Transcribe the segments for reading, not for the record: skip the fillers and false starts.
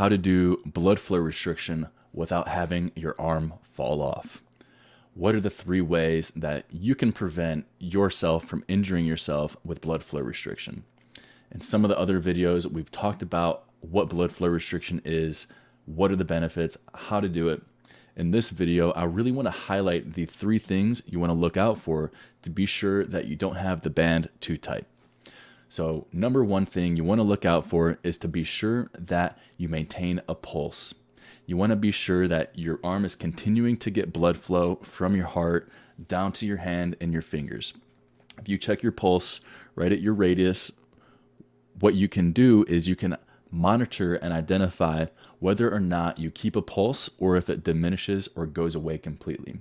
how to do blood flow restriction without having your arm fall off. What are the 3 ways that you can prevent yourself from injuring yourself with blood flow restriction? In some of the other videos, we've talked about what blood flow restriction is, what are the benefits, how to do it. In this video, I really want to highlight the 3 things you want to look out for to be sure that you don't have the band too tight. So number 1 thing you want to look out for is to be sure that you maintain a pulse. You want to be sure that your arm is continuing to get blood flow from your heart down to your hand and your fingers. If you check your pulse right at your radius, what you can do is you can monitor and identify whether or not you keep a pulse or if it diminishes or goes away completely.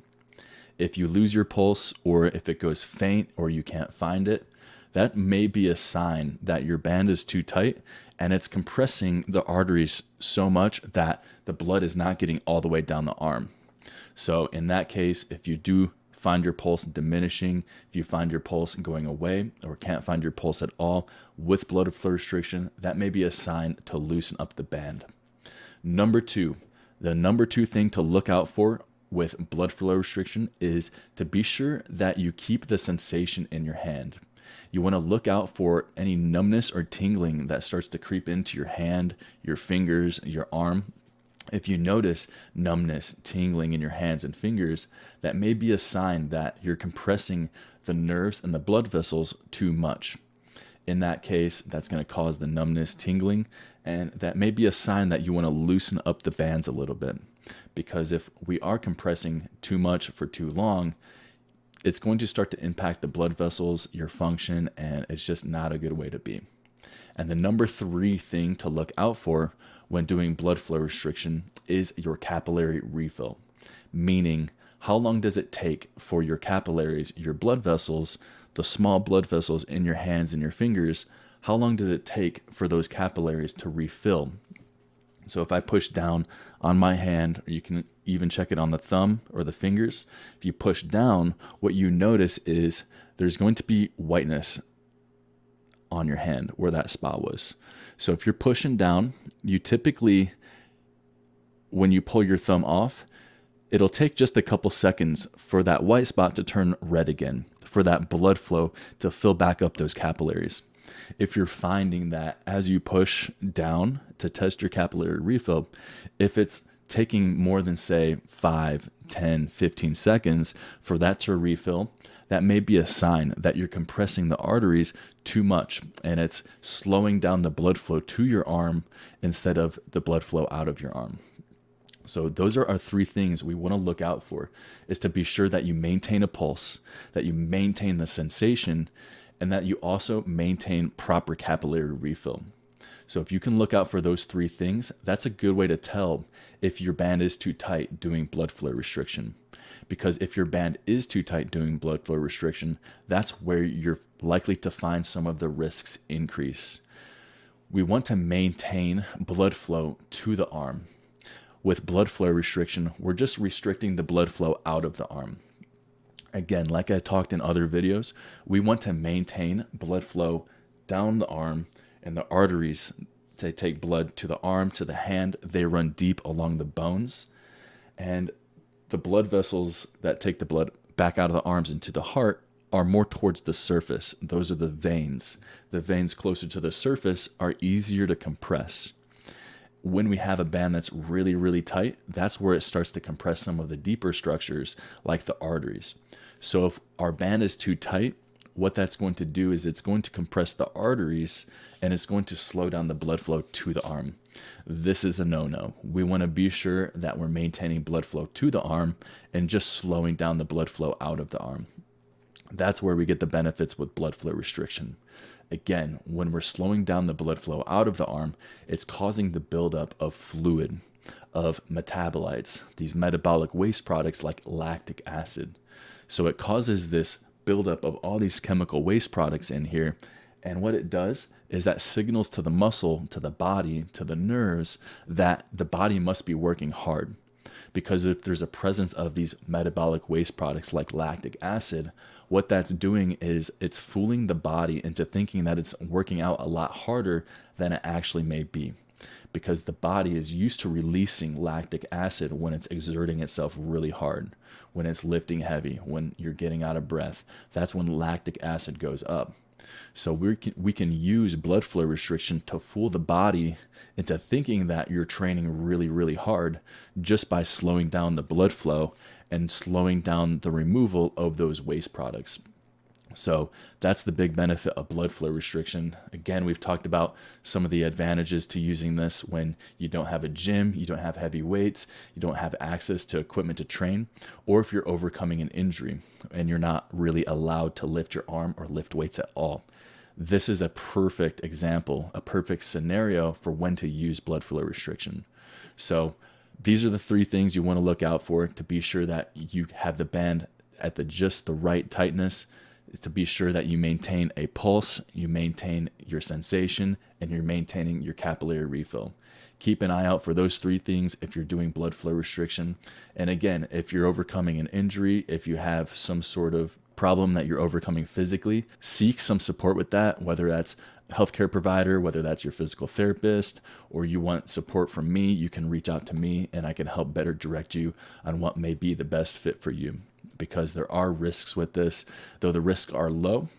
If you lose your pulse or if it goes faint or you can't find it, that may be a sign that your band is too tight and it's compressing the arteries so much that the blood is not getting all the way down the arm. So in that case, if you do find your pulse diminishing, if you find your pulse going away or can't find your pulse at all with blood flow restriction, that may be a sign to loosen up the band. Number 2, the number 2 thing to look out for with blood flow restriction is to be sure that you keep the sensation in your hand. You want to look out for any numbness or tingling that starts to creep into your hand, your fingers, your arm. If you notice numbness, tingling in your hands and fingers, that may be a sign that you're compressing the nerves and the blood vessels too much. In that case, that's going to cause the numbness, tingling, and that may be a sign that you want to loosen up the bands a little bit. Because if we are compressing too much for too long, it's going to start to impact the blood vessels, your function, and it's just not a good way to be. And the number 3 thing to look out for when doing blood flow restriction is your capillary refill. Meaning, how long does it take for your capillaries, your blood vessels, the small blood vessels in your hands and your fingers, how long does it take for those capillaries to refill? So if I push down on my hand, or you can even check it on the thumb or the fingers, if you push down, what you notice is there's going to be whiteness on your hand where that spot was. So if you're pushing down, you typically, when you pull your thumb off, it'll take just a couple seconds for that white spot to turn red again, for that blood flow to fill back up those capillaries. If you're finding that as you push down to test your capillary refill, if it's taking more than say 5, 10, 15 seconds for that to refill, that may be a sign that you're compressing the arteries too much and it's slowing down the blood flow to your arm instead of the blood flow out of your arm. So those are our 3 things we want to look out for, is to be sure that you maintain a pulse, that you maintain the sensation, and that you also maintain proper capillary refill. So if you can look out for those 3 things, that's a good way to tell if your band is too tight doing blood flow restriction. Because if your band is too tight doing blood flow restriction, that's where you're likely to find some of the risks increase. We want to maintain blood flow to the arm. With blood flow restriction, we're just restricting the blood flow out of the arm. Again, like I talked in other videos, we want to maintain blood flow down the arm, and the arteries, they take blood to the arm, to the hand, they run deep along the bones, and the blood vessels that take the blood back out of the arms into the heart are more towards the surface. Those are the veins. The veins closer to the surface are easier to compress. When we have a band that's really, really tight, that's where it starts to compress some of the deeper structures like the arteries. So if our band is too tight, what that's going to do is it's going to compress the arteries and it's going to slow down the blood flow to the arm. This is a no-no. We want to be sure that we're maintaining blood flow to the arm and just slowing down the blood flow out of the arm. That's where we get the benefits with blood flow restriction. Again, when we're slowing down the blood flow out of the arm, it's causing the buildup of fluid, of metabolites, these metabolic waste products like lactic acid. So it causes this buildup of all these chemical waste products in here. And what it does is that signals to the muscle, to the body, to the nerves that the body must be working hard. Because if there's a presence of these metabolic waste products like lactic acid, what that's doing is it's fooling the body into thinking that it's working out a lot harder than it actually may be. because the body is used to releasing lactic acid when it's exerting itself really hard, when it's lifting heavy, when you're getting out of breath. That's when lactic acid goes up. So we can use blood flow restriction to fool the body into thinking that you're training really, really hard just by slowing down the blood flow and slowing down the removal of those waste products. So that's the big benefit of blood flow restriction. Again, we've talked about some of the advantages to using this when you don't have a gym, you don't have heavy weights, you don't have access to equipment to train, or if you're overcoming an injury and you're not really allowed to lift your arm or lift weights at all. This is a perfect example, a perfect scenario for when to use blood flow restriction. So these are the 3 things you want to look out for to be sure that you have the band at just the right tightness, to be sure that you maintain a pulse, you maintain your sensation, and you're maintaining your capillary refill. Keep an eye out for those 3 things if you're doing blood flow restriction. And again, if you're overcoming an injury, if you have some sort of problem that you're overcoming physically, seek some support with that, whether that's a healthcare provider, whether that's your physical therapist, or you want support from me, you can reach out to me and I can help better direct you on what may be the best fit for you. Because there are risks with this, though the risks are low.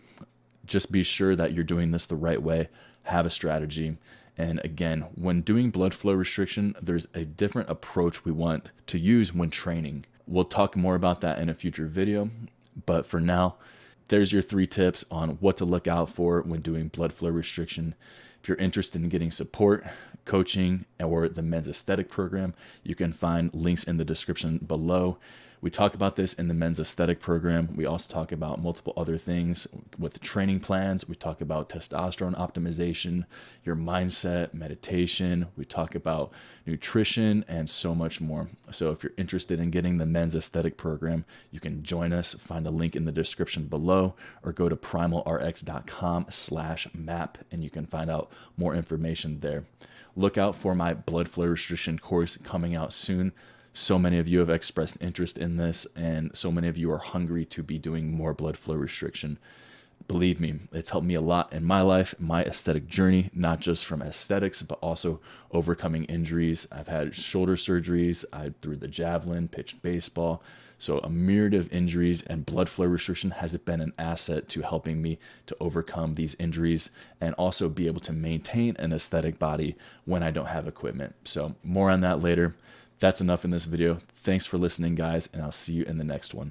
Just be sure that you're doing this the right way, have a strategy. And again, when doing blood flow restriction, there's a different approach we want to use when training. We'll talk more about that in a future video, but for now, there's your 3 tips on what to look out for when doing blood flow restriction. If you're interested in getting support, coaching, or the men's aesthetic program, you can find links in the description below. We talk about this in the men's aesthetic program. We also talk about multiple other things with training plans. We talk about testosterone optimization, your mindset, meditation. We talk about nutrition and so much more. So if you're interested in getting the men's aesthetic program, you can join us. Find a link in the description below or go to primalrx.com/map and you can find out more information there. Look out for my blood flow restriction course coming out soon. So many of you have expressed interest in this, and so many of you are hungry to be doing more blood flow restriction. Believe me, it's helped me a lot in my life, my aesthetic journey, not just from aesthetics, but also overcoming injuries. I've had shoulder surgeries, I threw the javelin, pitched baseball. So a myriad of injuries, and blood flow restriction has been an asset to helping me to overcome these injuries and also be able to maintain an aesthetic body when I don't have equipment. So more on that later. That's enough in this video. Thanks for listening, guys, and I'll see you in the next one.